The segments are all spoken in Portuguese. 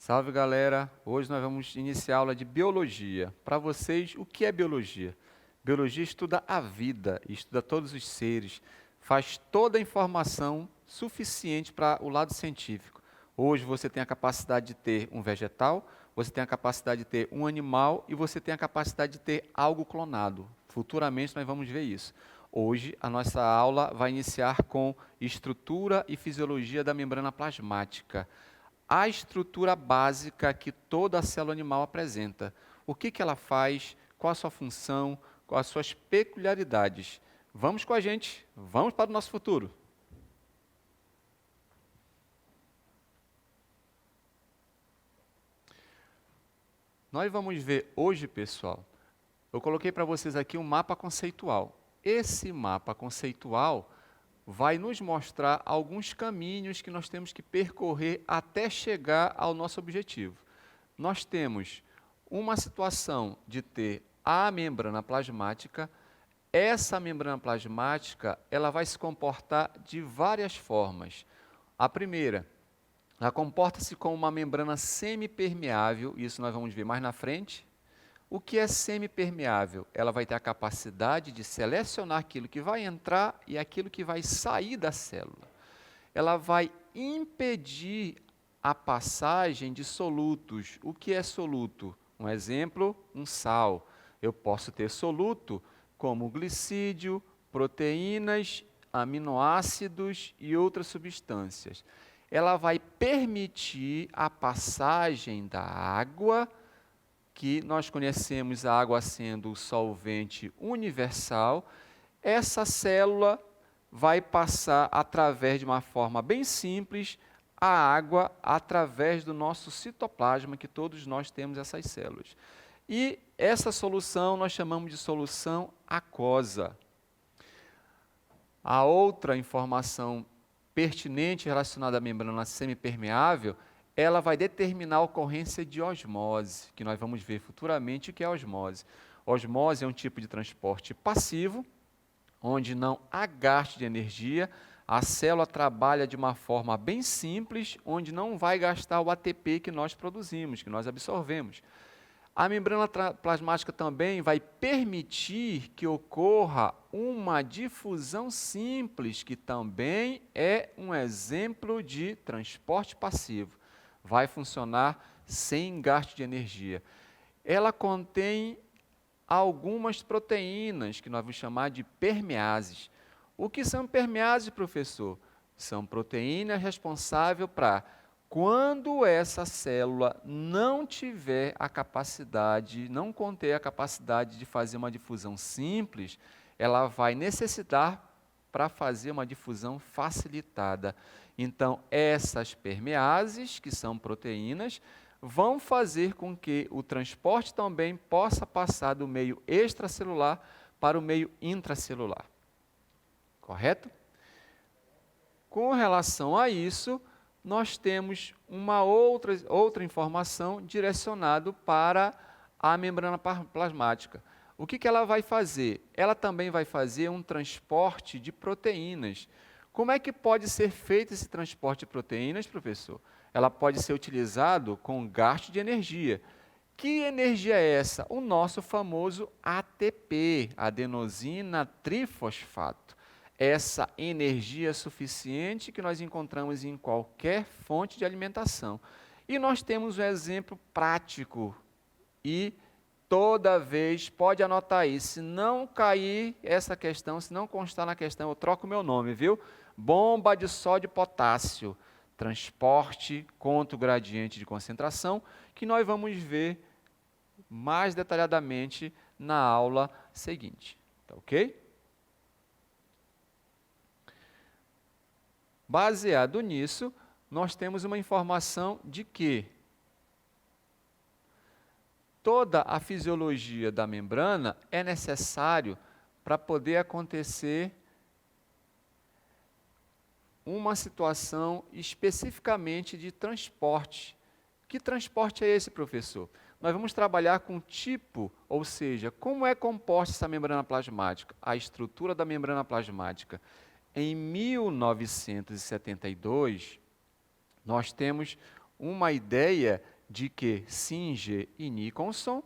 Salve, galera! Hoje nós vamos iniciar a aula de biologia. Para vocês, o que é biologia? Biologia estuda a vida, estuda todos os seres, faz toda a informação suficiente para o lado científico. Hoje você tem a capacidade de ter um vegetal, você tem a capacidade de ter um animal e você tem a capacidade de ter algo clonado. Futuramente nós vamos ver isso. Hoje a nossa aula vai iniciar com estrutura e fisiologia da membrana plasmática. A estrutura básica que toda célula animal apresenta. O que ela faz, qual a sua função, quais as suas peculiaridades. Vamos com a gente, vamos para o nosso futuro. Nós vamos ver hoje, pessoal, eu coloquei para vocês aqui um mapa conceitual. Esse mapa conceitual vai nos mostrar alguns caminhos que nós temos que percorrer até chegar ao nosso objetivo. Nós temos uma situação de ter a membrana plasmática. Essa membrana plasmática, ela vai se comportar de várias formas. A primeira, ela comporta-se como uma membrana semipermeável, isso nós vamos ver mais na frente. O que é semipermeável? Ela vai ter a capacidade de selecionar aquilo que vai entrar e aquilo que vai sair da célula. Ela vai impedir a passagem de solutos. O que é soluto? Um exemplo, um sal. Eu posso ter soluto como glicídio, proteínas, aminoácidos e outras substâncias. Ela vai permitir a passagem da água, que nós conhecemos a água sendo o solvente universal. Essa célula vai passar através de uma forma bem simples a água através do nosso citoplasma, que todos nós temos essas células. E essa solução nós chamamos de solução aquosa. A outra informação pertinente relacionada à membrana semipermeável, ela vai determinar a ocorrência de osmose, que nós vamos ver futuramente o que é osmose. Osmose é um tipo de transporte passivo, onde não há gasto de energia, a célula trabalha de uma forma bem simples, onde não vai gastar o ATP que nós produzimos, que nós absorvemos. A membrana plasmática também vai permitir que ocorra uma difusão simples, que também é um exemplo de transporte passivo. Vai funcionar sem gasto de energia. Ela contém algumas proteínas, que nós vamos chamar de permeases. O que são permeases, professor? São proteínas responsáveis para, quando essa célula não tiver a capacidade, não conter a capacidade de fazer uma difusão simples, ela vai necessitar para fazer uma difusão facilitada. Então, essas permeases, que são proteínas, vão fazer com que o transporte também possa passar do meio extracelular para o meio intracelular. Correto? Com relação a isso, nós temos uma outra informação direcionada para a membrana plasmática. O que ela vai fazer? Ela também vai fazer um transporte de proteínas. Como é que pode ser feito esse transporte de proteínas, professor? Ela pode ser utilizado com gasto de energia. Que energia é essa? O nosso famoso ATP, adenosina trifosfato. Essa energia suficiente que nós encontramos em qualquer fonte de alimentação. E nós temos um exemplo prático e toda vez, pode anotar aí, se não cair essa questão, se não constar na questão, eu troco o meu nome, viu? Bomba de sódio e potássio, transporte contra o gradiente de concentração, que nós vamos ver mais detalhadamente na aula seguinte, tá ok? Baseado nisso, nós temos uma informação de que toda a fisiologia da membrana é necessário para poder acontecer uma situação especificamente de transporte. Que transporte é esse, professor? Nós vamos trabalhar com tipo, ou seja, como é composta essa membrana plasmática, a estrutura da membrana plasmática. Em 1972, nós temos uma ideia de que Singer e Nicholson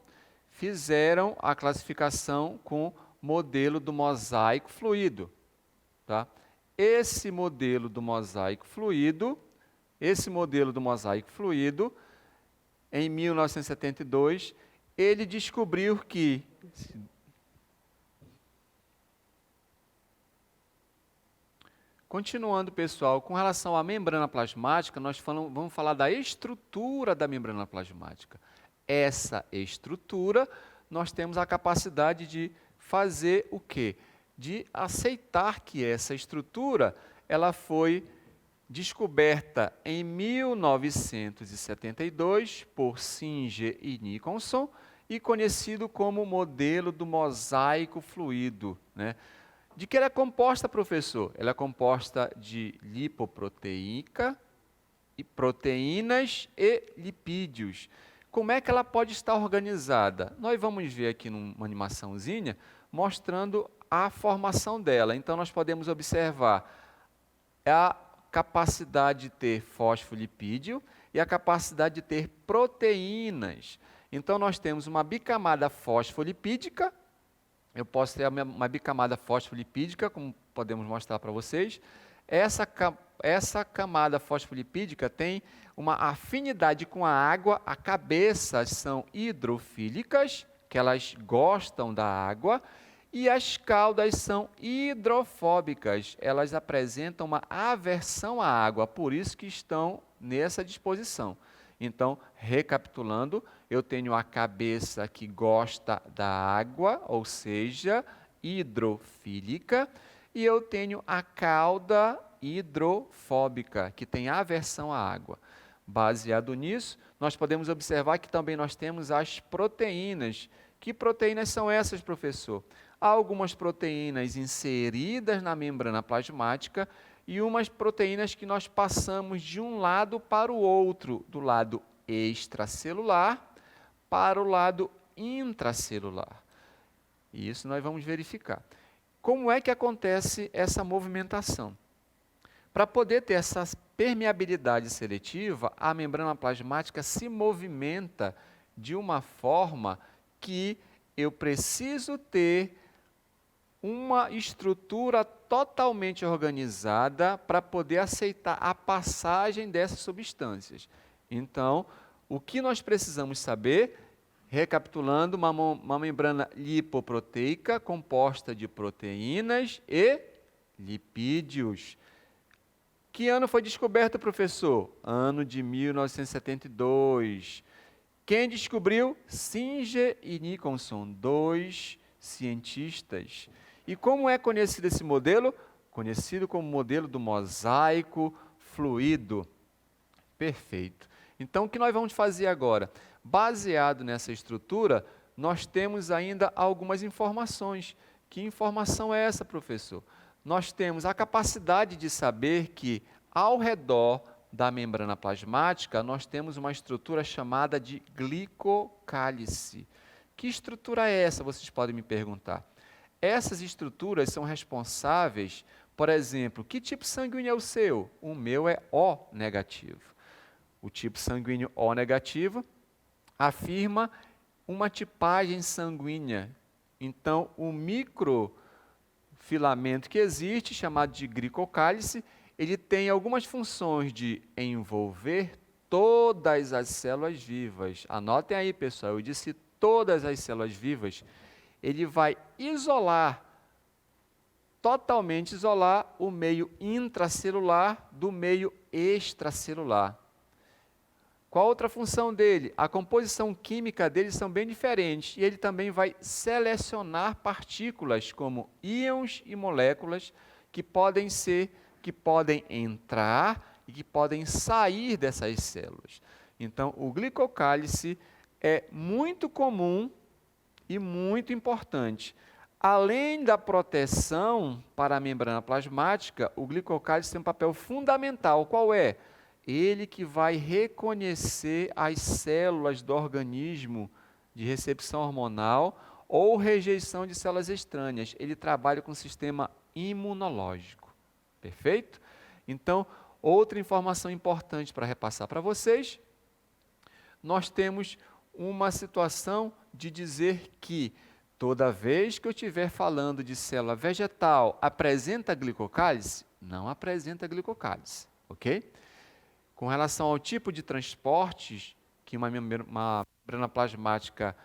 fizeram a classificação com modelo do mosaico fluido. Tá? Esse modelo do mosaico fluido, em 1972, ele descobriu que continuando, pessoal, com relação à membrana plasmática, vamos falar da estrutura da membrana plasmática. Essa estrutura, nós temos a capacidade de fazer o quê? De aceitar que essa estrutura ela foi descoberta em 1972 por Singer e Nicholson e conhecido como modelo do mosaico fluido, né? De que ela é composta, professor? Ela é composta de lipoproteica, e proteínas e lipídios. Como é que ela pode estar organizada? Nós vamos ver aqui numa animaçãozinha mostrando a formação dela. Então, nós podemos observar a capacidade de ter fosfolipídio e a capacidade de ter proteínas. Então, nós temos uma bicamada fosfolipídica. Eu posso ter uma bicamada fosfolipídica, como podemos mostrar para vocês. Essa camada fosfolipídica tem uma afinidade com a água. A cabeças são hidrofílicas, que elas gostam da água, e as caudas são hidrofóbicas. Elas apresentam uma aversão à água, por isso que estão nessa disposição. Então, recapitulando, eu tenho a cabeça que gosta da água, ou seja, hidrofílica, e eu tenho a cauda hidrofóbica, que tem aversão à água. Baseado nisso, nós podemos observar que também nós temos as proteínas. Que proteínas são essas, professor? Há algumas proteínas inseridas na membrana plasmática e umas proteínas que nós passamos de um lado para o outro, do lado extracelular para o lado intracelular. E isso nós vamos verificar. Como é que acontece essa movimentação? Para poder ter essa permeabilidade seletiva, a membrana plasmática se movimenta de uma forma que eu preciso ter uma estrutura totalmente organizada para poder aceitar a passagem dessas substâncias. Então, o que nós precisamos saber, recapitulando, uma membrana lipoproteica composta de proteínas e lipídios. Que ano foi descoberto, professor? Ano de 1972. Quem descobriu? Singer e Nicholson, 2 cientistas. E como é conhecido esse modelo? Conhecido como modelo do mosaico fluido. Perfeito. Então, o que nós vamos fazer agora? Baseado nessa estrutura, nós temos ainda algumas informações. Que informação é essa, professor? Nós temos a capacidade de saber que, ao redor da membrana plasmática, nós temos uma estrutura chamada de glicocálice. Que estrutura é essa, vocês podem me perguntar? Essas estruturas são responsáveis, por exemplo, que tipo sanguíneo é o seu? O meu é O negativo. O tipo sanguíneo O negativo afirma uma tipagem sanguínea. Então, o microfilamento que existe, chamado de glicocálice, ele tem algumas funções de envolver todas as células vivas. Anotem aí, pessoal, eu disse todas as células vivas. Ele vai isolar, totalmente isolar o meio intracelular do meio extracelular. Qual outra função dele? A composição química dele são bem diferentes e ele também vai selecionar partículas como íons e moléculas que podem entrar e que podem sair dessas células. Então, o glicocálice é muito comum e muito importante. Além da proteção para a membrana plasmática, o glicocálice tem um papel fundamental. Qual é? Ele que vai reconhecer as células do organismo de recepção hormonal ou rejeição de células estranhas. Ele trabalha com o sistema imunológico. Perfeito? Então, outra informação importante para repassar para vocês, nós temos uma situação de dizer que toda vez que eu estiver falando de célula vegetal, apresenta glicocálise? Não apresenta glicocálise, ok? Com relação ao tipo de transportes que uma membrana plasmática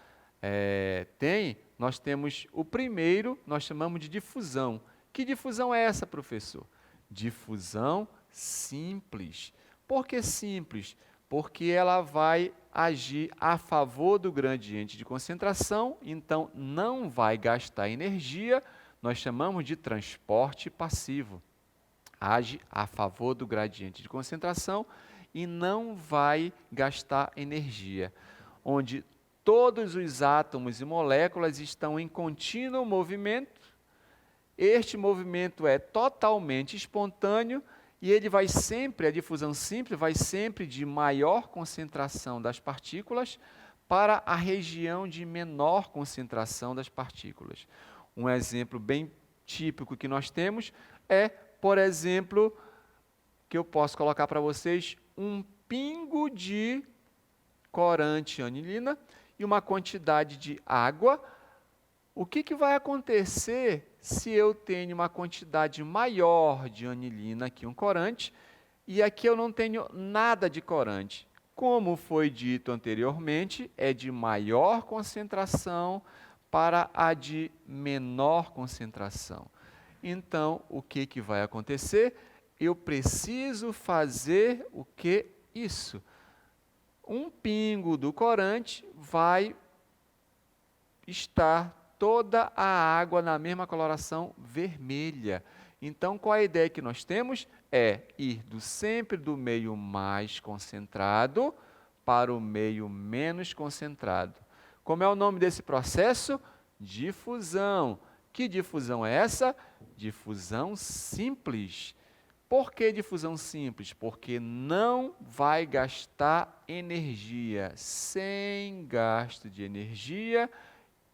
tem, nós temos o primeiro, nós chamamos de difusão. Que difusão é essa, professor? Difusão simples. Por que simples? Porque ela vai agir a favor do gradiente de concentração, então não vai gastar energia, nós chamamos de transporte passivo. Age a favor do gradiente de concentração e não vai gastar energia, onde todos os átomos e moléculas estão em contínuo movimento. Este movimento é totalmente espontâneo e ele vai sempre, a difusão simples, vai sempre de maior concentração das partículas para a região de menor concentração das partículas. Um exemplo bem típico que nós temos é, por exemplo, que eu posso colocar para vocês, um pingo de corante anilina e uma quantidade de água. O que vai acontecer se eu tenho uma quantidade maior de anilina aqui, um corante, e aqui eu não tenho nada de corante? Como foi dito anteriormente, é de maior concentração para a de menor concentração. Então, o que vai acontecer? Eu preciso fazer o que? Isso. Um pingo do corante vai estar toda a água na mesma coloração vermelha. Então, qual a ideia que nós temos? É ir sempre do meio mais concentrado para o meio menos concentrado. Como é o nome desse processo? Difusão. Que difusão é essa? Difusão simples. Por que difusão simples? Porque não vai gastar energia. Sem gasto de energia.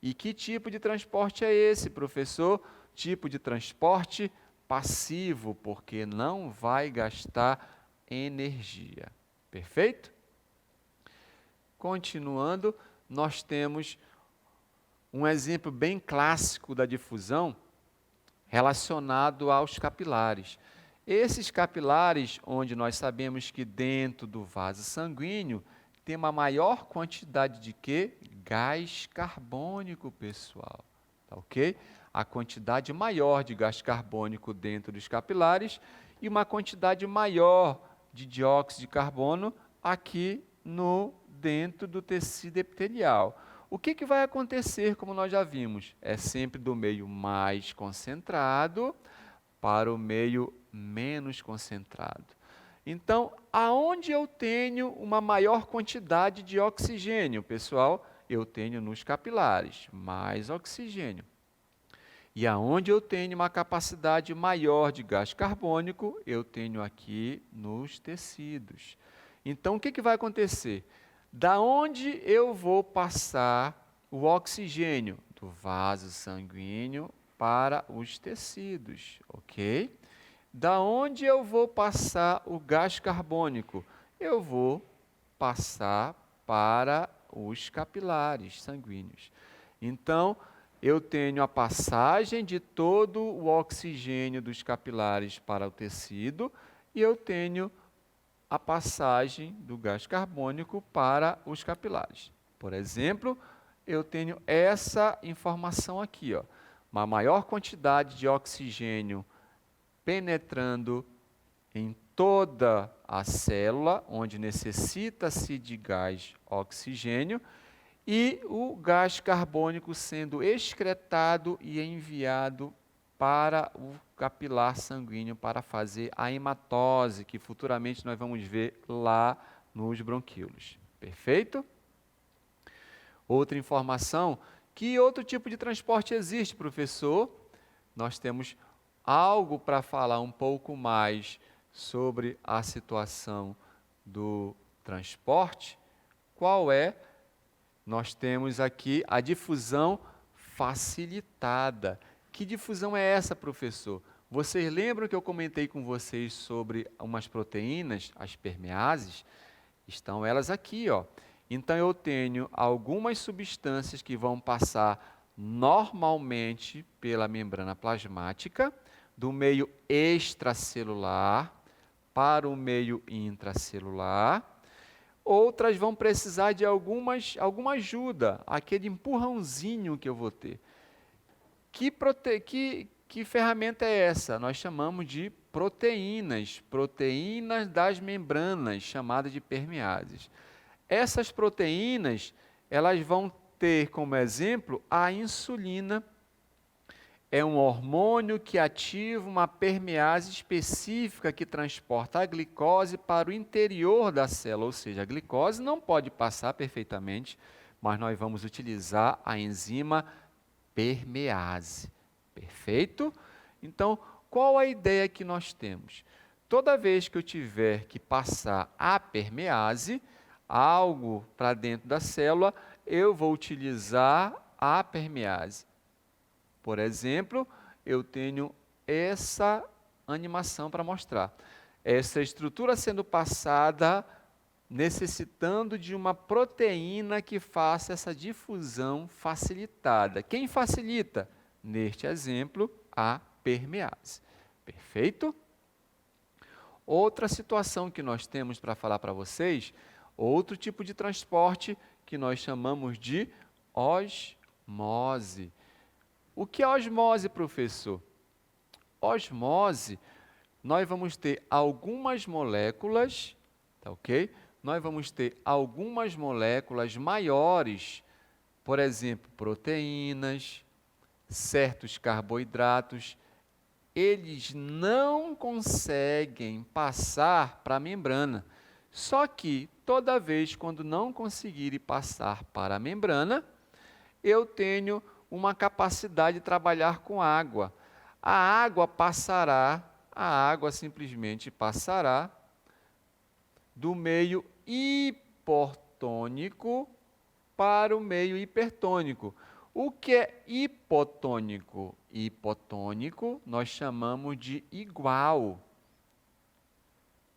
E que tipo de transporte é esse, professor? Tipo de transporte passivo, porque não vai gastar energia. Perfeito? Continuando, nós temos um exemplo bem clássico da difusão relacionado aos capilares. Esses capilares, onde nós sabemos que dentro do vaso sanguíneo tem uma maior quantidade de quê? Gás carbônico, pessoal. Tá ok? A quantidade maior de gás carbônico dentro dos capilares e uma quantidade maior de dióxido de carbono aqui dentro do tecido epitelial. O que vai acontecer, como nós já vimos? É sempre do meio mais concentrado para o meio menos concentrado. Então, aonde eu tenho uma maior quantidade de oxigênio, pessoal? Eu tenho nos capilares, mais oxigênio. E aonde eu tenho uma capacidade maior de gás carbônico, eu tenho aqui nos tecidos. Então, o que vai acontecer? Da onde eu vou passar o oxigênio? Do vaso sanguíneo para os tecidos, ok? Da onde eu vou passar o gás carbônico? Eu vou passar para os capilares sanguíneos. Então, eu tenho a passagem de todo o oxigênio dos capilares para o tecido e eu tenho a passagem do gás carbônico para os capilares. Por exemplo, eu tenho essa informação aqui, ó, uma maior quantidade de oxigênio penetrando em toda a célula, onde necessita-se de gás oxigênio, e o gás carbônico sendo excretado e enviado para o capilar sanguíneo para fazer a hematose, que futuramente nós vamos ver lá nos bronquíolos. Perfeito? Outra informação, que outro tipo de transporte existe, professor? Nós temos algo para falar um pouco mais sobre a situação do transporte. Qual é? Nós temos aqui a difusão facilitada. Que difusão é essa, professor? Vocês lembram que eu comentei com vocês sobre umas proteínas, as permeases? Estão elas aqui, ó. Então, eu tenho algumas substâncias que vão passar normalmente pela membrana plasmática, do meio extracelular para o meio intracelular. Outras vão precisar de alguma ajuda, aquele empurrãozinho que eu vou ter. Que ferramenta é essa? Nós chamamos de proteínas, proteínas das membranas, chamadas de permeases. Essas proteínas, elas vão ter como exemplo a insulina. É um hormônio que ativa uma permease específica que transporta a glicose para o interior da célula, ou seja, a glicose não pode passar perfeitamente, mas nós vamos utilizar a enzima permease. Perfeito? Então, qual a ideia que nós temos? Toda vez que eu tiver que passar a permease, algo para dentro da célula, eu vou utilizar a permease. Por exemplo, eu tenho essa animação para mostrar. Essa estrutura sendo passada, necessitando de uma proteína que faça essa difusão facilitada. Quem facilita? Neste exemplo, a permease. Perfeito? Outra situação que nós temos para falar para vocês, outro tipo de transporte que nós chamamos de osmose. O que é osmose, professor? Osmose, nós vamos ter algumas moléculas, tá ok? Nós vamos ter algumas moléculas maiores, por exemplo, proteínas, certos carboidratos, eles não conseguem passar para a membrana. Só que, toda vez quando não conseguirem passar para a membrana, eu tenho uma capacidade de trabalhar com água. A água simplesmente passará do meio hipotônico para o meio hipertônico. O que é hipotônico? Hipotônico nós chamamos de igual.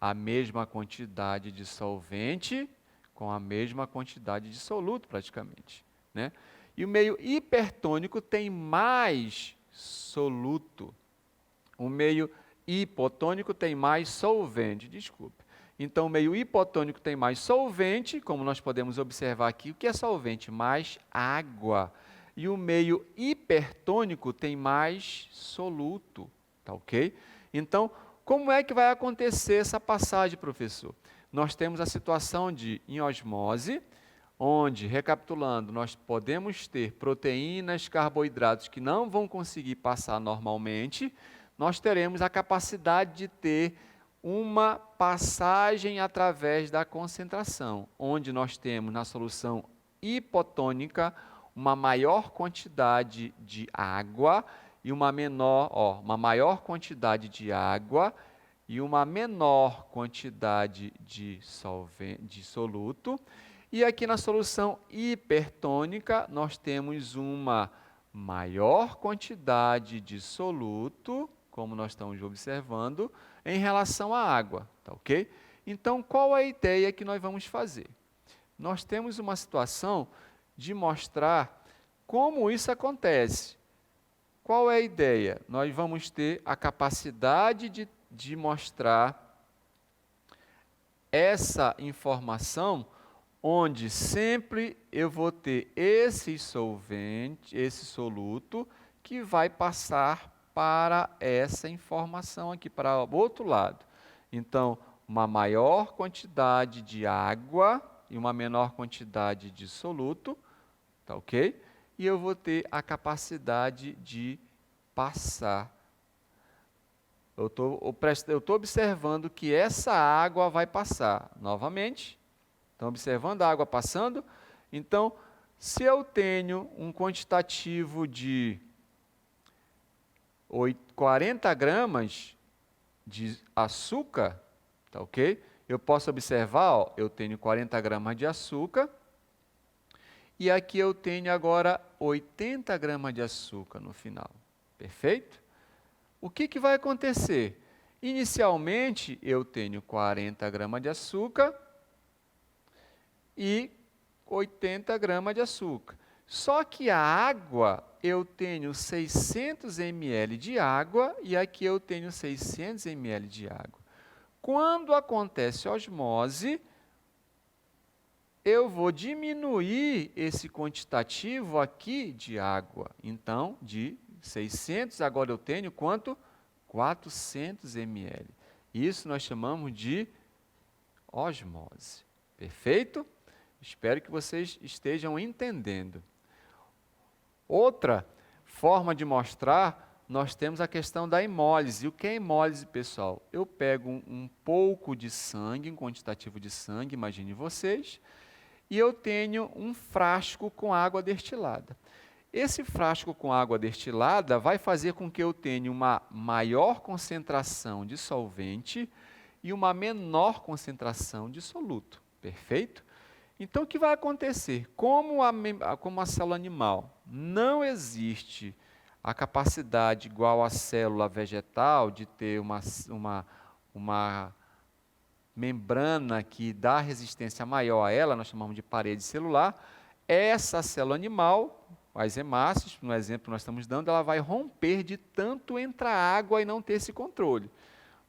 A mesma quantidade de solvente com a mesma quantidade de soluto, praticamente, né? E o meio hipertônico tem mais soluto. O meio hipotônico tem mais solvente, desculpe. Então, o meio hipotônico tem mais solvente, como nós podemos observar aqui. O que é solvente? Mais água. E o meio hipertônico tem mais soluto, tá ok? Então, como é que vai acontecer essa passagem, professor? Nós temos a situação de em osmose, onde, recapitulando, nós podemos ter proteínas, carboidratos que não vão conseguir passar normalmente, nós teremos a capacidade de ter uma passagem através da concentração, onde nós temos na solução hipotônica uma maior quantidade de água e uma maior quantidade de água e uma menor quantidade de soluto. E aqui na solução hipertônica, nós temos uma maior quantidade de soluto, como nós estamos observando, em relação à água, tá ok? Então, qual a ideia que nós vamos fazer? Nós temos uma situação de mostrar como isso acontece. Qual é a ideia? Nós vamos ter a capacidade de mostrar essa informação onde sempre eu vou ter esse solvente, esse soluto, que vai passar para essa informação aqui, para o outro lado. Então, uma maior quantidade de água e uma menor quantidade de soluto, tá ok? E eu vou ter a capacidade de passar. Eu estou observando que essa água vai passar novamente. Estão observando a água passando? Então, se eu tenho um quantitativo de 40 gramas de açúcar, tá ok? Eu posso observar, ó, eu tenho 40 gramas de açúcar, e aqui eu tenho agora 80 gramas de açúcar no final. Perfeito? O que vai acontecer? Inicialmente, eu tenho 40 gramas de açúcar, e 80 gramas de açúcar. Só que a água, eu tenho 600 ml de água e aqui eu tenho 600 ml de água. Quando acontece osmose, eu vou diminuir esse quantitativo aqui de água. Então, de 600, agora eu tenho quanto? 400 ml. Isso nós chamamos de osmose. Perfeito? Espero que vocês estejam entendendo. Outra forma de mostrar, nós temos a questão da hemólise. O que é hemólise, pessoal? Eu pego um pouco de sangue, um quantitativo de sangue, imagine vocês, e eu tenho um frasco com água destilada. Esse frasco com água destilada vai fazer com que eu tenha uma maior concentração de solvente e uma menor concentração de soluto. Perfeito? Então, o que vai acontecer? Como a célula animal não existe a capacidade igual à célula vegetal de ter uma membrana que dá resistência maior a ela, nós chamamos de parede celular, essa célula animal, as hemácias, no exemplo que nós estamos dando, ela vai romper de tanto entrar água e não ter esse controle.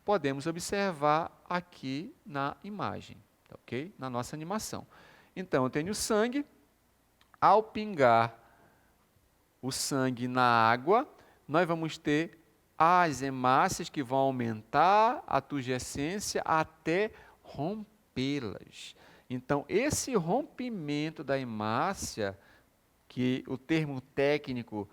Podemos observar aqui na imagem, ok? Na nossa animação. Então, eu tenho sangue, ao pingar o sangue na água, nós vamos ter as hemácias que vão aumentar a turgescência até rompê-las. Então, esse rompimento da hemácia, que o termo técnico,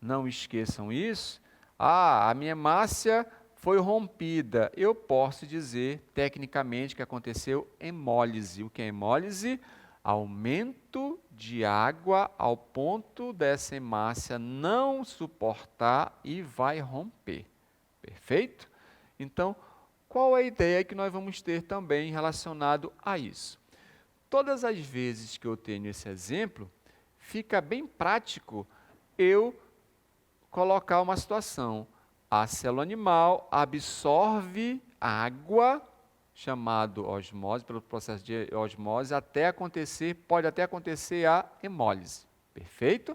não esqueçam isso, a minha hemácia foi rompida. Eu posso dizer, tecnicamente, que aconteceu hemólise. O que é hemólise? Aumento de água ao ponto dessa hemácia não suportar e vai romper. Perfeito? Então, qual é a ideia que nós vamos ter também relacionado a isso? Todas as vezes que eu tenho esse exemplo, fica bem prático eu colocar uma situação. A célula animal absorve água, chamado osmose, pelo processo de osmose, pode até acontecer a hemólise. Perfeito?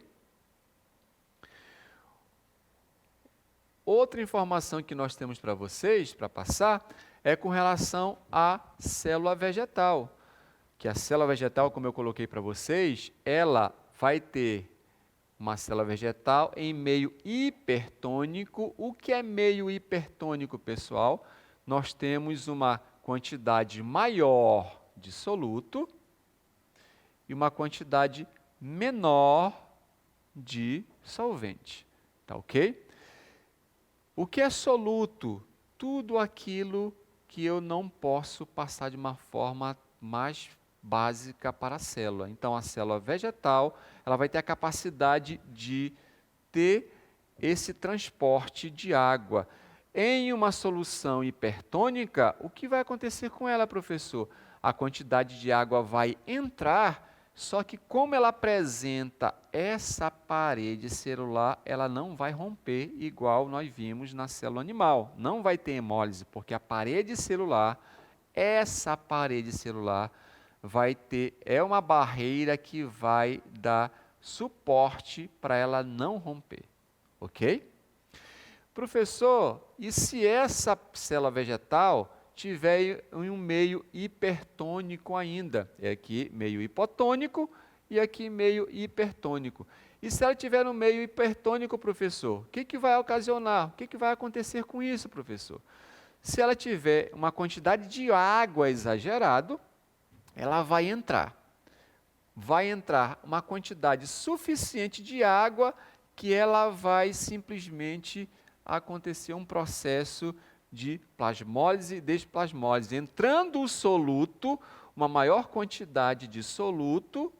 Outra informação que nós temos para vocês, para passar, é com relação à célula vegetal. Que a célula vegetal, como eu coloquei para vocês, ela vai ter uma célula vegetal em meio hipertônico. O que é meio hipertônico, pessoal? Nós temos uma quantidade maior de soluto e uma quantidade menor de solvente. Tá ok? O que é soluto? Tudo aquilo que eu não posso passar de uma forma mais básica para a célula. Então, a célula vegetal, ela vai ter a capacidade de ter esse transporte de água. Em uma solução hipertônica, o que vai acontecer com ela, professor? A quantidade de água vai entrar, só que como ela apresenta essa parede celular, ela não vai romper igual nós vimos na célula animal. Não vai ter hemólise, porque a parede celular, essa parede celular, é uma barreira que vai dar suporte para ela não romper. Ok? Professor, e se essa célula vegetal tiver em um meio hipertônico ainda? É aqui meio hipotônico e aqui meio hipertônico. E se ela tiver no meio hipertônico, professor, o que vai ocasionar? O que vai acontecer com isso, professor? Se ela tiver uma quantidade de água exagerado, ela vai entrar uma quantidade suficiente de água que ela vai simplesmente acontecer um processo de plasmólise e desplasmólise. Entrando o soluto, uma maior quantidade de soluto,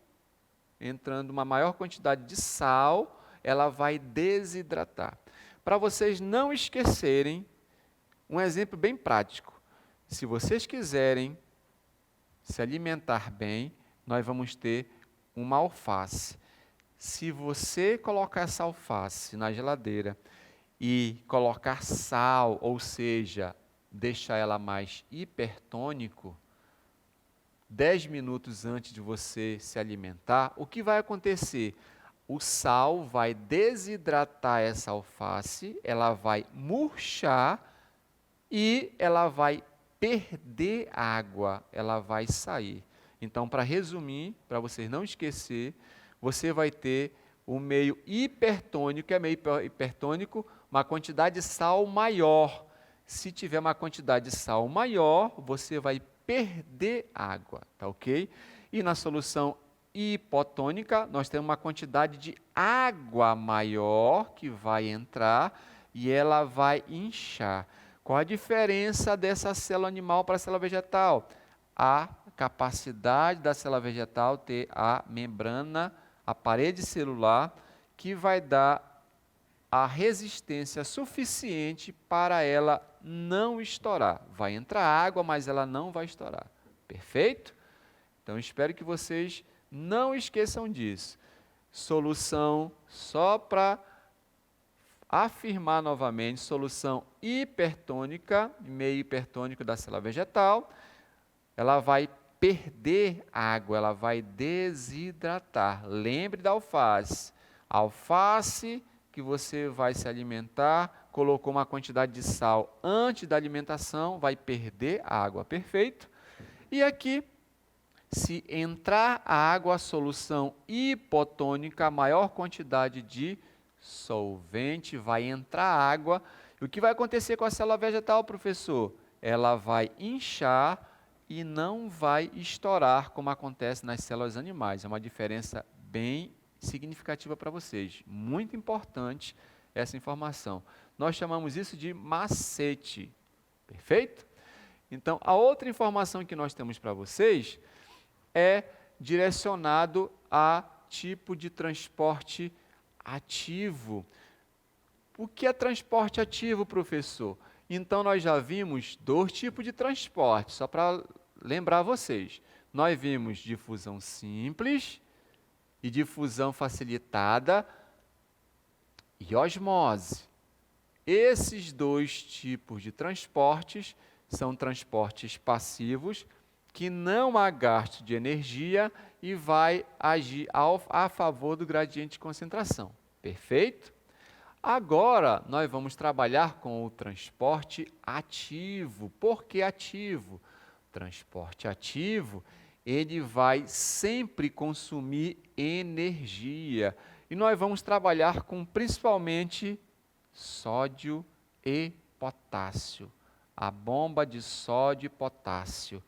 entrando uma maior quantidade de sal, ela vai desidratar. Para vocês não esquecerem, um exemplo bem prático. Se vocês quiserem se alimentar bem, nós vamos ter uma alface. Se você colocar essa alface na geladeira e colocar sal, ou seja, deixar ela mais hipertônico, 10 minutos antes de você se alimentar, o que vai acontecer? O sal vai desidratar essa alface, ela vai murchar e ela vai perder água, ela vai sair. Então, para resumir, para vocês não esquecer, você vai ter o meio hipertônico, é meio hipertônico, uma quantidade de sal maior. Se tiver uma quantidade de sal maior, você vai perder água, tá ok? E na solução hipotônica, nós temos uma quantidade de água maior que vai entrar e ela vai inchar. Qual a diferença dessa célula animal para a célula vegetal? A capacidade da célula vegetal ter a membrana, a parede celular, que vai dar a resistência suficiente para ela não estourar. Vai entrar água, mas ela não vai estourar. Perfeito? Então, espero que vocês não esqueçam disso. Solução, só para afirmar novamente, solução hipertônica, meio hipertônico da célula vegetal, ela vai perder água, ela vai desidratar. Lembre da alface. A alface que você vai se alimentar, colocou uma quantidade de sal antes da alimentação, vai perder água, perfeito? E aqui, se entrar a água, a solução hipotônica, a maior quantidade de solvente, vai entrar água. E o que vai acontecer com a célula vegetal, professor? Ela vai inchar e não vai estourar, como acontece nas células animais. É uma diferença bem significativa para vocês. Muito importante essa informação. Nós chamamos isso de macete. Perfeito? Então, a outra informação que nós temos para vocês é direcionado a tipo de transporte ativo. O que é transporte ativo, professor? Então, nós já vimos 2 tipos de transporte, só para lembrar vocês. Nós vimos difusão simples e difusão facilitada e osmose. Esses 2 tipos de transportes são transportes passivos, que não há gasto de energia e vai agir a favor do gradiente de concentração. Perfeito? Agora, nós vamos trabalhar com o transporte ativo. Por que ativo? Transporte ativo, ele vai sempre consumir energia. E nós vamos trabalhar com principalmente sódio e potássio. A bomba de sódio e potássio.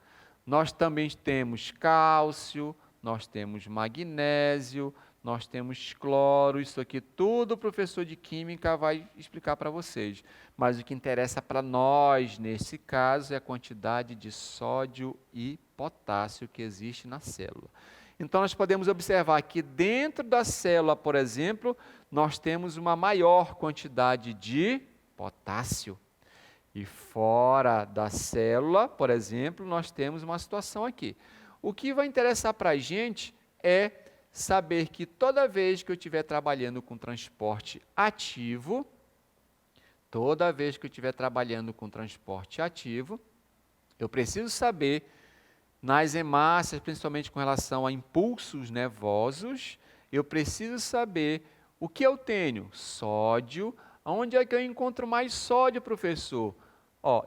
Nós também temos cálcio, nós temos magnésio, nós temos cloro, isso aqui tudo o professor de química vai explicar para vocês. Mas o que interessa para nós, nesse caso, é a quantidade de sódio e potássio que existe na célula. Então, nós podemos observar que dentro da célula, por exemplo, nós temos uma maior quantidade de potássio. E fora da célula, por exemplo, nós temos uma situação aqui. O que vai interessar para a gente é saber que toda vez que eu estiver trabalhando com transporte ativo, eu preciso saber, nas hemácias, principalmente com relação a impulsos nervosos, eu preciso saber o que eu tenho. Sódio. Onde é que eu encontro mais sódio, professor?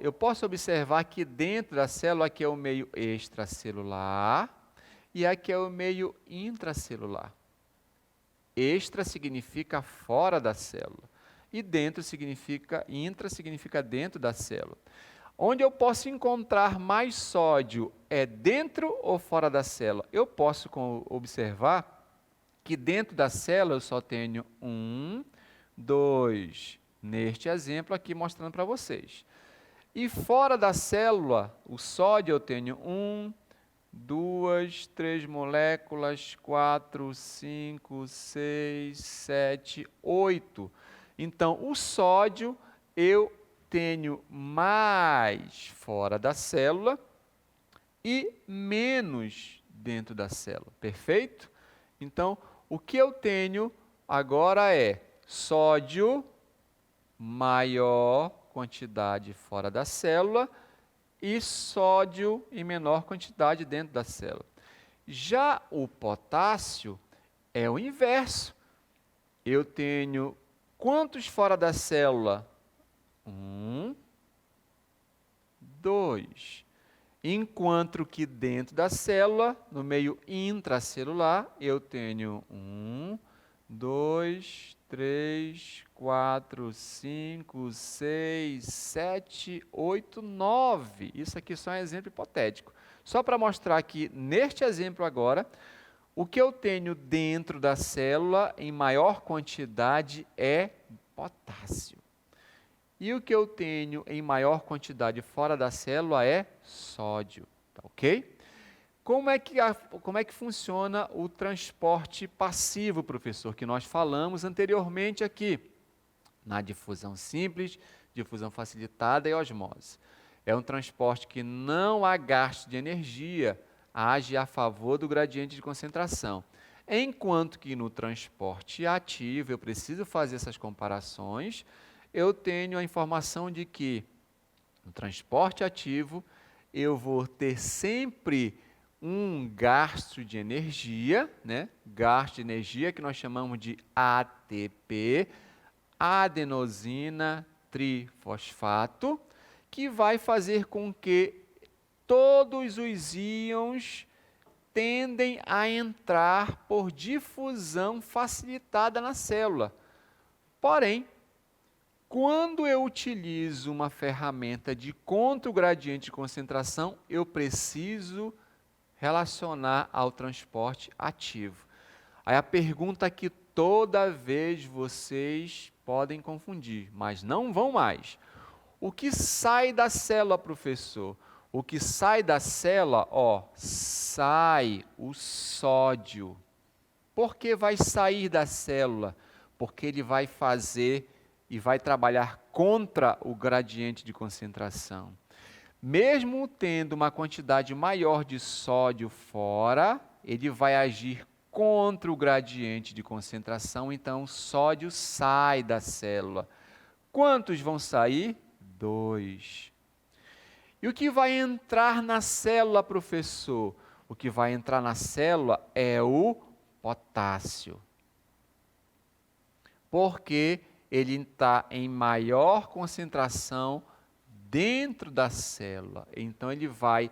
Eu posso observar que dentro da célula, aqui é o meio extracelular e aqui é o meio intracelular. Extra significa fora da célula e intra significa dentro da célula. Onde eu posso encontrar mais sódio é dentro ou fora da célula? Eu posso observar que dentro da célula eu só tenho 1, 2, neste exemplo aqui mostrando para vocês. E fora da célula, o sódio eu tenho 1, 2, 3 moléculas, 4, 5, 6, 7, 8. Então, o sódio eu tenho mais fora da célula e menos dentro da célula. Perfeito? Então, o que eu tenho agora é sódio, maior quantidade fora da célula, e sódio em menor quantidade dentro da célula. Já o potássio é o inverso. Eu tenho quantos fora da célula? 1, 2. Enquanto que dentro da célula, no meio intracelular, eu tenho 1, 2, 3, 4, 5, 6, 7, 8, 9. Isso aqui só é um exemplo hipotético. Só para mostrar que, neste exemplo agora, o que eu tenho dentro da célula, em maior quantidade, é potássio. E o que eu tenho em maior quantidade fora da célula é sódio, tá ok? Como é que funciona o transporte passivo, professor, que nós falamos anteriormente aqui, na difusão simples, difusão facilitada e osmose? É um transporte que não há gasto de energia, age a favor do gradiente de concentração. Enquanto que no transporte ativo, eu preciso fazer essas comparações, eu tenho a informação de que no transporte ativo eu vou ter sempre um gasto de energia, né? Gasto de energia que nós chamamos de ATP, adenosina trifosfato, que vai fazer com que todos os íons tendem a entrar por difusão facilitada na célula. Porém, quando eu utilizo uma ferramenta de contra-gradiente de concentração, eu preciso relacionar ao transporte ativo. Aí a pergunta que toda vez vocês podem confundir, mas não vão mais. O que sai da célula, professor? O que sai da célula, sai o sódio. Por que vai sair da célula? Porque ele vai fazer e vai trabalhar contra o gradiente de concentração. Mesmo tendo uma quantidade maior de sódio fora, ele vai agir contra o gradiente de concentração, então o sódio sai da célula. Quantos vão sair? 2. E o que vai entrar na célula, professor? O que vai entrar na célula é o potássio. Porque ele está em maior concentração dentro da célula. Então, ele vai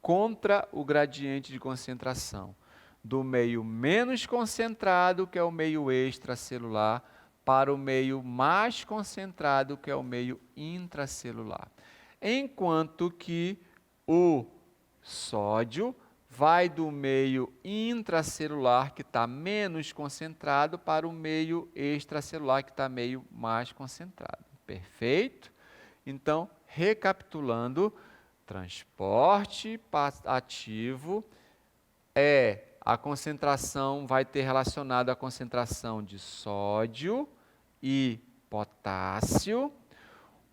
contra o gradiente de concentração. Do meio menos concentrado, que é o meio extracelular, para o meio mais concentrado, que é o meio intracelular. Enquanto que o sódio vai do meio intracelular, que está menos concentrado, para o meio extracelular, que está meio mais concentrado. Perfeito? Então, recapitulando, transporte ativo a concentração, vai ter relacionado a concentração de sódio e potássio,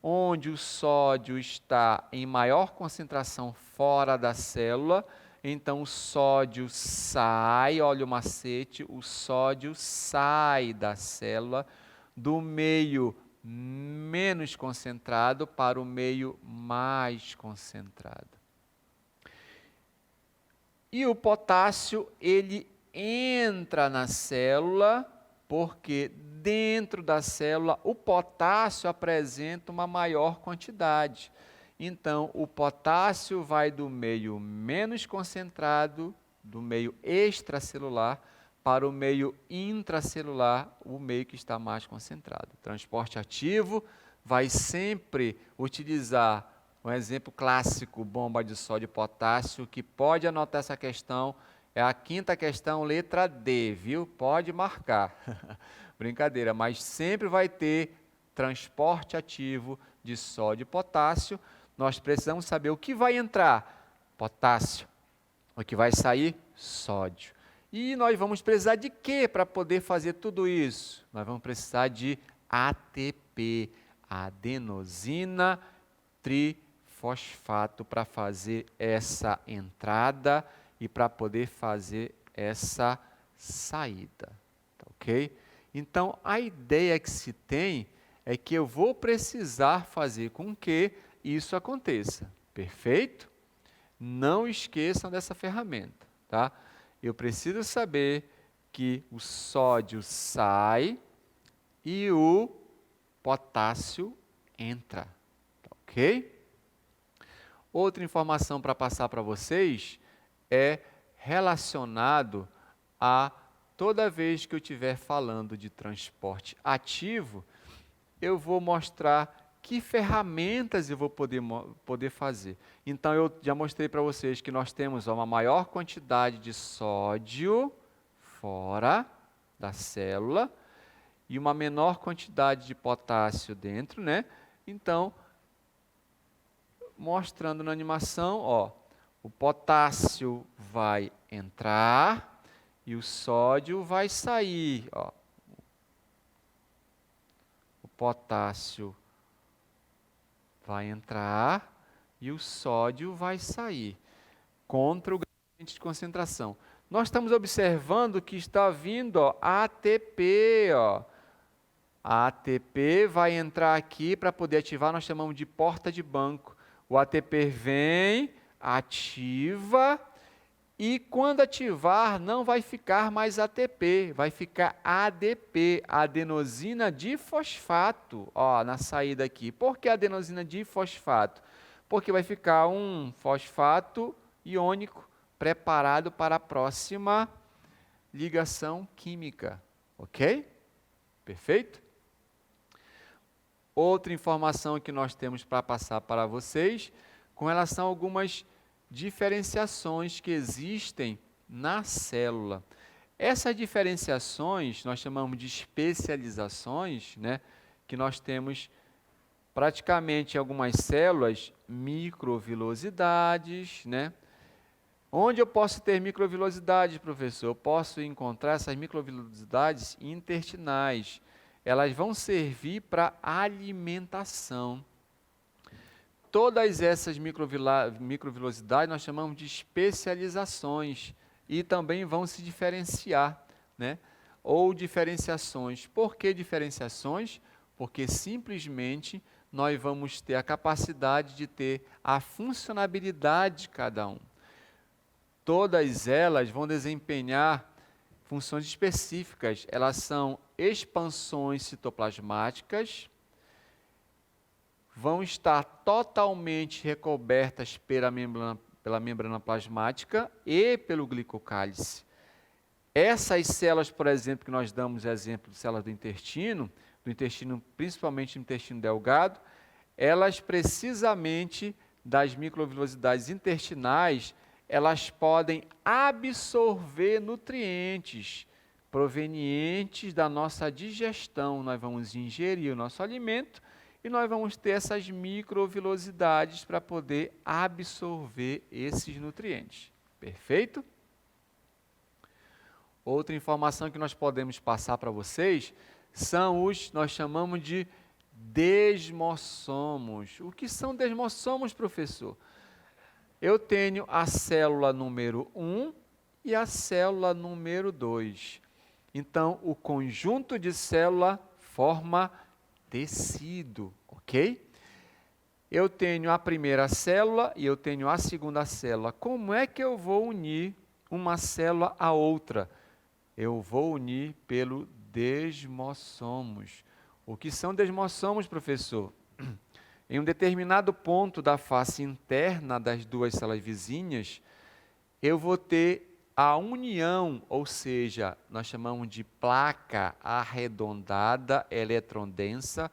onde o sódio está em maior concentração fora da célula, então o sódio sai, olha o macete, o sódio sai da célula do meio menos concentrado para o meio mais concentrado. E o potássio, ele entra na célula, porque dentro da célula o potássio apresenta uma maior quantidade. Então, o potássio vai do meio menos concentrado, do meio extracelular, para o meio intracelular, o meio que está mais concentrado. Transporte ativo vai sempre utilizar um exemplo clássico, bomba de sódio e potássio, que pode anotar essa questão, é a quinta questão, letra D, viu? Pode marcar. Brincadeira, mas sempre vai ter transporte ativo de sódio e potássio. Nós precisamos saber o que vai entrar, potássio, o que vai sair, sódio. E nós vamos precisar de quê para poder fazer tudo isso? Nós vamos precisar de ATP, adenosina trifosfato, para fazer essa entrada e para poder fazer essa saída, tá ok? Então, a ideia que se tem é que eu vou precisar fazer com que isso aconteça. Perfeito? Não esqueçam dessa ferramenta, tá? Eu preciso saber que o sódio sai e o potássio entra, tá ok? Outra informação para passar para vocês é relacionado a toda vez que eu estiver falando de transporte ativo, eu vou mostrar que ferramentas eu vou poder fazer. Então, eu já mostrei para vocês que nós temos uma maior quantidade de sódio fora da célula e uma menor quantidade de potássio dentro, né? Então, mostrando na animação, ó, o potássio vai entrar e o sódio vai sair, ó. O potássio vai entrar e o sódio vai sair, contra o gradiente de concentração. Nós estamos observando que está vindo, ó, ATP, ó. A ATP vai entrar aqui para poder ativar, nós chamamos de porta de banco. O ATP vem, ativa, e quando ativar, não vai ficar mais ATP, vai ficar ADP, adenosina difosfato, ó, na saída aqui. Por que adenosina difosfato? Porque vai ficar um fosfato iônico preparado para a próxima ligação química, ok? Perfeito? Outra informação que nós temos para passar para vocês, com relação a algumas diferenciações que existem na célula. Essas diferenciações nós chamamos de especializações, né, que nós temos praticamente algumas células microvilosidades, né? Onde eu posso ter microvilosidades, professor? Eu posso encontrar essas microvilosidades intestinais. Elas vão servir para alimentação. Todas essas microvilosidades nós chamamos de especializações e também vão se diferenciar, né? Ou diferenciações. Por que diferenciações? Porque simplesmente nós vamos ter a capacidade de ter a funcionalidade de cada um. Todas elas vão desempenhar funções específicas. Elas são expansões citoplasmáticas, vão estar totalmente recobertas pela membrana plasmática e pelo glicocálice. Essas células, por exemplo, que nós damos exemplo de células do intestino, principalmente no intestino delgado, elas precisamente das microvilosidades intestinais, elas podem absorver nutrientes provenientes da nossa digestão. Nós vamos ingerir o nosso alimento e nós vamos ter essas microvilosidades para poder absorver esses nutrientes. Perfeito? Outra informação que nós podemos passar para vocês são nós chamamos de desmossomos. O que são desmossomos, professor? Eu tenho a célula número 1 e a célula número 2. Então, o conjunto de célula forma tecido, ok? Eu tenho a primeira célula e eu tenho a segunda célula. Como é que eu vou unir uma célula à outra? Eu vou unir pelo desmossomos. O que são desmossomos, professor? Em um determinado ponto da face interna das duas células vizinhas, eu vou ter a união, ou seja, nós chamamos de placa arredondada eletrondensa,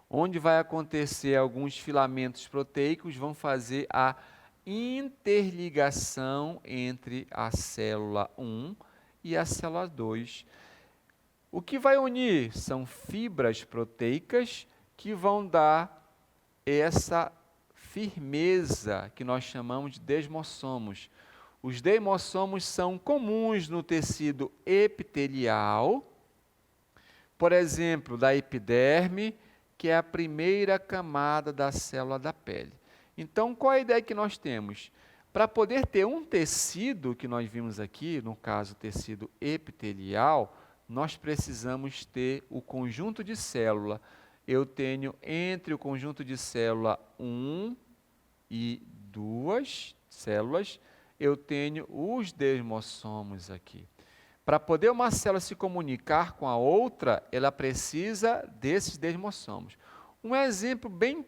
onde vai acontecer alguns filamentos proteicos, vão fazer a interligação entre a célula 1 e a célula 2. O que vai unir são fibras proteicas que vão dar essa firmeza que nós chamamos de desmossomos. Os desmossomos são comuns no tecido epitelial, por exemplo, da epiderme, que é a primeira camada da célula da pele. Então, qual é a ideia que nós temos? Para poder ter um tecido, que nós vimos aqui, no caso, tecido epitelial, nós precisamos ter o conjunto de célula. Eu tenho entre o conjunto de célula 1 e duas células, eu tenho os desmossomos aqui. Para poder uma célula se comunicar com a outra, ela precisa desses desmossomos. Um exemplo bem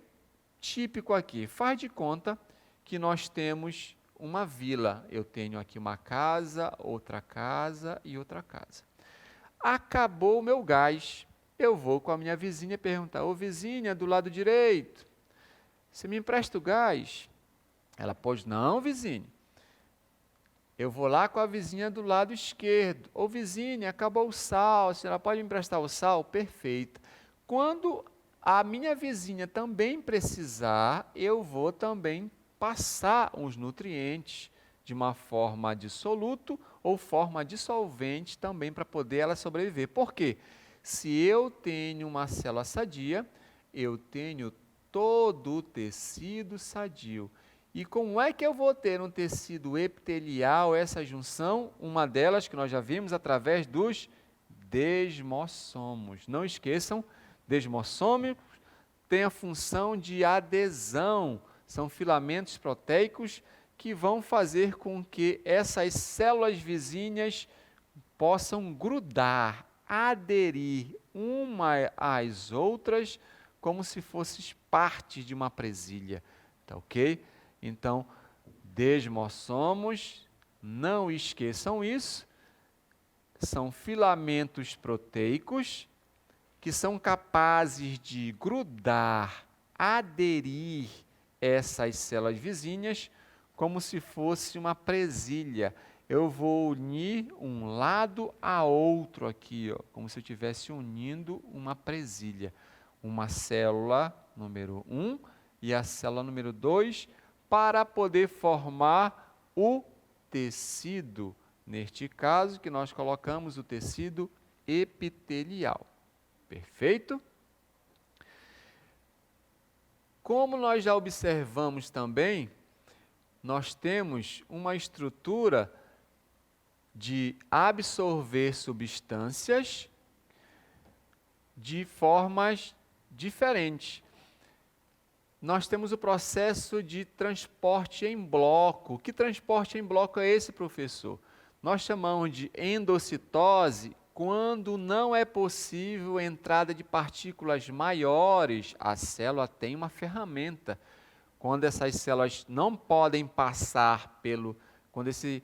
típico aqui, faz de conta que nós temos uma vila. Eu tenho aqui uma casa e outra casa. Acabou o meu gás. Eu vou com a minha vizinha perguntar: ô vizinha, do lado direito, você me empresta o gás? Ela: pois não, vizinha. Eu vou lá com a vizinha do lado esquerdo. Ô vizinha, acabou o sal, a senhora pode me emprestar o sal? Perfeito. Quando a minha vizinha também precisar, eu vou também passar os nutrientes de uma forma dissoluto ou forma dissolvente também para poder ela sobreviver. Por quê? Se eu tenho uma célula sadia, eu tenho todo o tecido sadio. E como é que eu vou ter um tecido epitelial, essa junção? Uma delas que nós já vimos através dos desmossomos. Não esqueçam, desmossomos tem a função de adesão. São filamentos proteicos que vão fazer com que essas células vizinhas possam grudar, aderir uma às outras, como se fossem parte de uma presilha. Tá ok? Então, desmossomos, não esqueçam isso, são filamentos proteicos que são capazes de grudar, aderir essas células vizinhas como se fosse uma presilha. Eu vou unir um lado a outro aqui, ó, como se eu estivesse unindo uma presilha. Uma célula número 1 e a célula número 2, para poder formar o tecido, neste caso que nós colocamos o tecido epitelial. Perfeito? Como nós já observamos também, nós temos uma estrutura de absorver substâncias de formas diferentes. Nós temos o processo de transporte em bloco. Que transporte em bloco é esse, professor? Nós chamamos de endocitose quando não é possível a entrada de partículas maiores. A célula tem uma ferramenta. Quando essas células não podem passar quando esse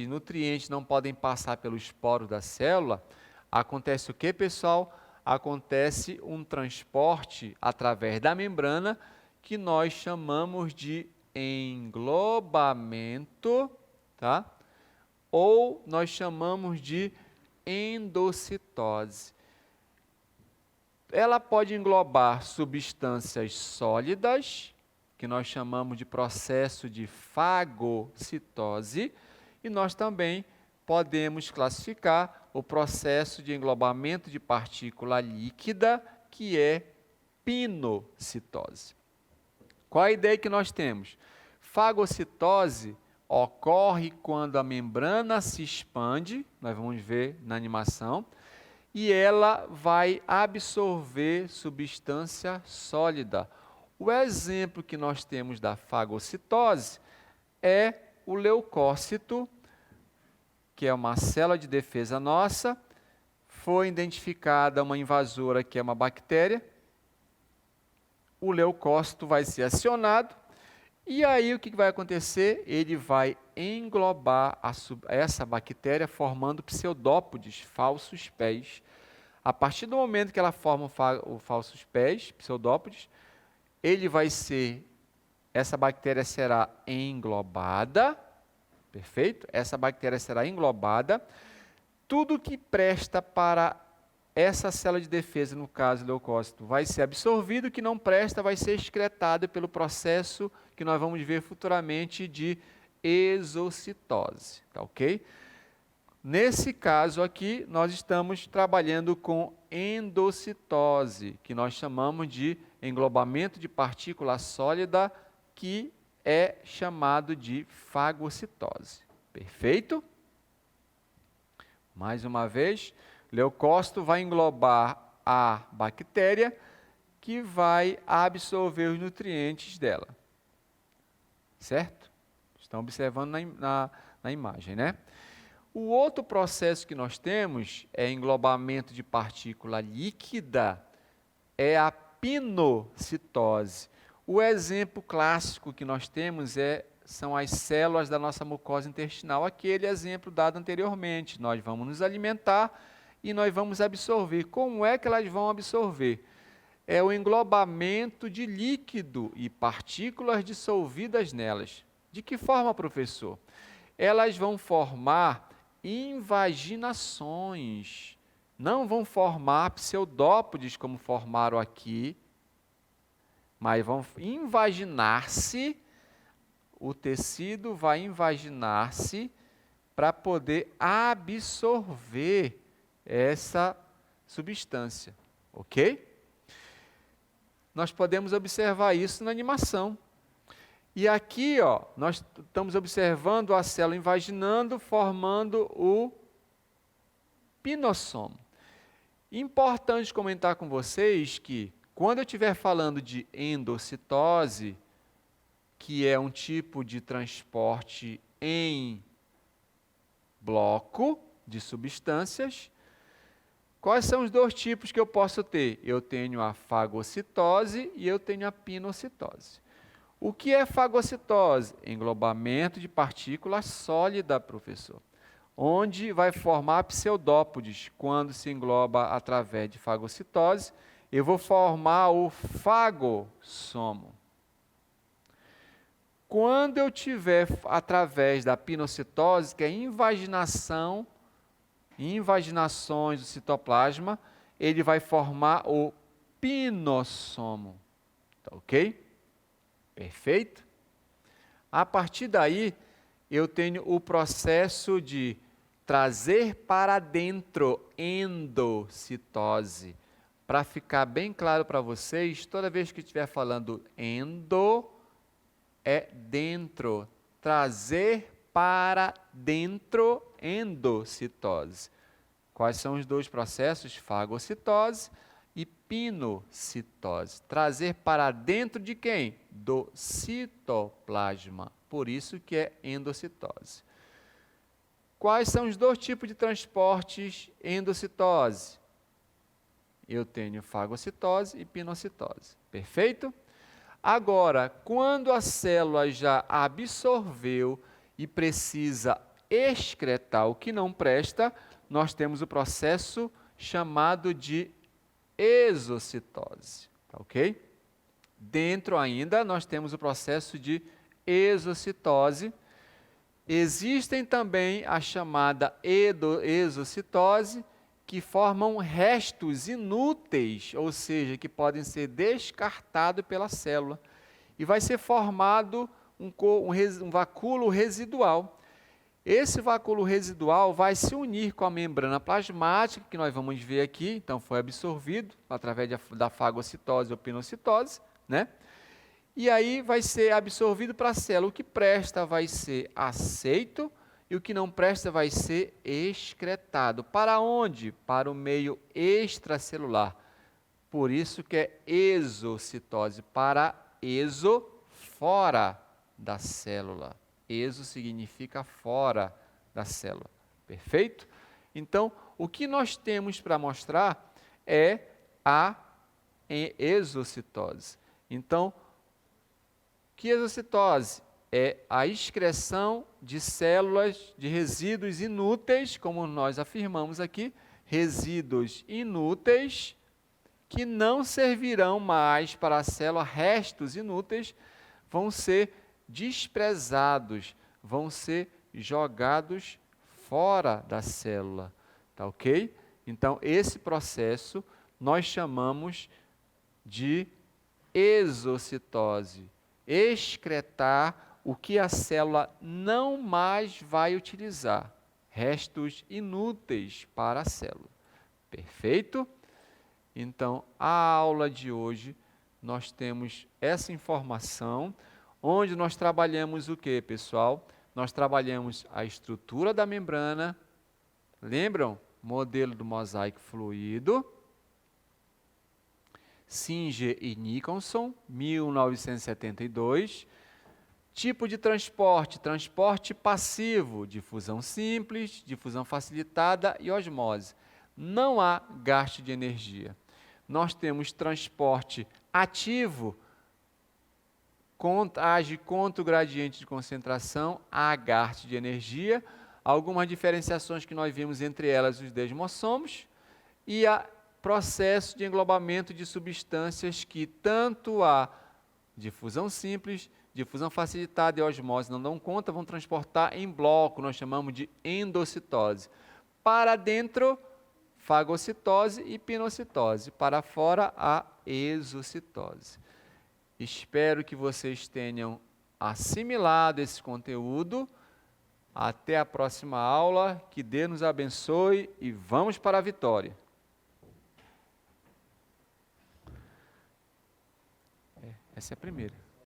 nutriente não podem passar pelos poros da célula, acontece o que, pessoal? Acontece um transporte através da membrana, que nós chamamos de englobamento, tá? Ou nós chamamos de endocitose. Ela pode englobar substâncias sólidas, que nós chamamos de processo de fagocitose, e nós também podemos classificar o processo de englobamento de partícula líquida, que é pinocitose. Qual a ideia que nós temos? Fagocitose ocorre quando a membrana se expande, nós vamos ver na animação, e ela vai absorver substância sólida. O exemplo que nós temos da fagocitose é o leucócito, que é uma célula de defesa nossa. Foi identificada uma invasora, que é uma bactéria. O leucócito vai ser acionado, e aí o que vai acontecer? Ele vai englobar essa bactéria, formando pseudópodes, falsos pés. A partir do momento que ela forma o falsos pés, pseudópodes, essa bactéria será englobada, perfeito? Essa bactéria será englobada. Tudo que presta para essa célula de defesa, no caso do leucócito, vai ser absorvido, o que não presta vai ser excretado pelo processo que nós vamos ver futuramente de exocitose, tá ok? Nesse caso aqui, nós estamos trabalhando com endocitose, que nós chamamos de englobamento de partícula sólida, que é chamado de fagocitose. Perfeito? Mais uma vez, leucócito vai englobar a bactéria, que vai absorver os nutrientes dela. certo? Estão observando na imagem, né? O outro processo que nós temos é englobamento de partícula líquida, é a pinocitose. O exemplo clássico que nós temos são as células da nossa mucosa intestinal, aquele exemplo dado anteriormente. Nós vamos nos alimentar e nós vamos absorver. Como é que elas vão absorver? É o englobamento de líquido e partículas dissolvidas nelas. De que forma, professor? Elas vão formar invaginações, não vão formar pseudópodes como formaram aqui, mas vão invaginar-se, o tecido vai invaginar-se para poder absorver essa substância, ok? Nós podemos observar isso na animação. E aqui, ó, nós estamos observando a célula invaginando, formando o pinossomo. Importante comentar com vocês que, quando eu estiver falando de endocitose, que é um tipo de transporte em bloco de substâncias, quais são os dois tipos que eu posso ter? Eu tenho a fagocitose e eu tenho a pinocitose. O que é fagocitose? Englobamento de partículas sólida, professor. Onde vai formar pseudópodes. Quando se engloba através de fagocitose, eu vou formar o fagossomo. Quando eu tiver através da pinocitose, que é invaginações do citoplasma, ele vai formar o pinossomo. Tá ok? Perfeito? A partir daí, eu tenho o processo de trazer para dentro, endocitose. Para ficar bem claro para vocês, toda vez que estiver falando endo, é dentro. Trazer para dentro, endocitose. Quais são os dois processos? Fagocitose e pinocitose. Trazer para dentro de quem? Do citoplasma. Por isso que é endocitose. Quais são os dois tipos de transportes endocitose? Eu tenho fagocitose e pinocitose. Perfeito? Agora, quando a célula já absorveu e precisa excretar o que não presta, nós temos o processo chamado de exocitose, tá ok? Dentro ainda nós temos o processo de exocitose. Existem também a chamada exocitose, que formam restos inúteis, ou seja, que podem ser descartados pela célula. E vai ser formado um vacúolo residual. Esse vacúolo residual vai se unir com a membrana plasmática, que nós vamos ver aqui, então foi absorvido através da fagocitose ou pinocitose, né? E aí vai ser absorvido para a célula. O que presta vai ser aceito e o que não presta vai ser excretado. Para onde? Para o meio extracelular. Por isso que é exocitose, para exo, fora da célula. Exo significa fora da célula. Perfeito? Então, o que nós temos para mostrar é a exocitose. Então, que exocitose? É a excreção de células, de resíduos inúteis, como nós afirmamos aqui, resíduos inúteis, que não servirão mais para a célula, restos inúteis, vão ser desprezados, vão ser jogados fora da célula, tá ok? Então, esse processo nós chamamos de exocitose, excretar o que a célula não mais vai utilizar, restos inúteis para a célula. Perfeito? Então, a aula de hoje, nós temos essa informação, onde nós trabalhamos o que, pessoal? Nós trabalhamos a estrutura da membrana, lembram? Modelo do mosaico fluido, Singer e Nicholson, 1972. Tipo de transporte: transporte passivo, difusão simples, difusão facilitada e osmose. Não há gasto de energia. Nós temos transporte ativo, age contra o gradiente de concentração, há gasto de energia. Algumas diferenciações que nós vimos, entre elas os desmossomos, e a processo de englobamento de substâncias que tanto a difusão simples, difusão facilitada e osmose não dão conta, vão transportar em bloco, nós chamamos de endocitose. Para dentro, fagocitose e pinocitose. Para fora, a exocitose. Espero que vocês tenham assimilado esse conteúdo. Até a próxima aula, que Deus nos abençoe e vamos para a vitória. Essa é a primeira.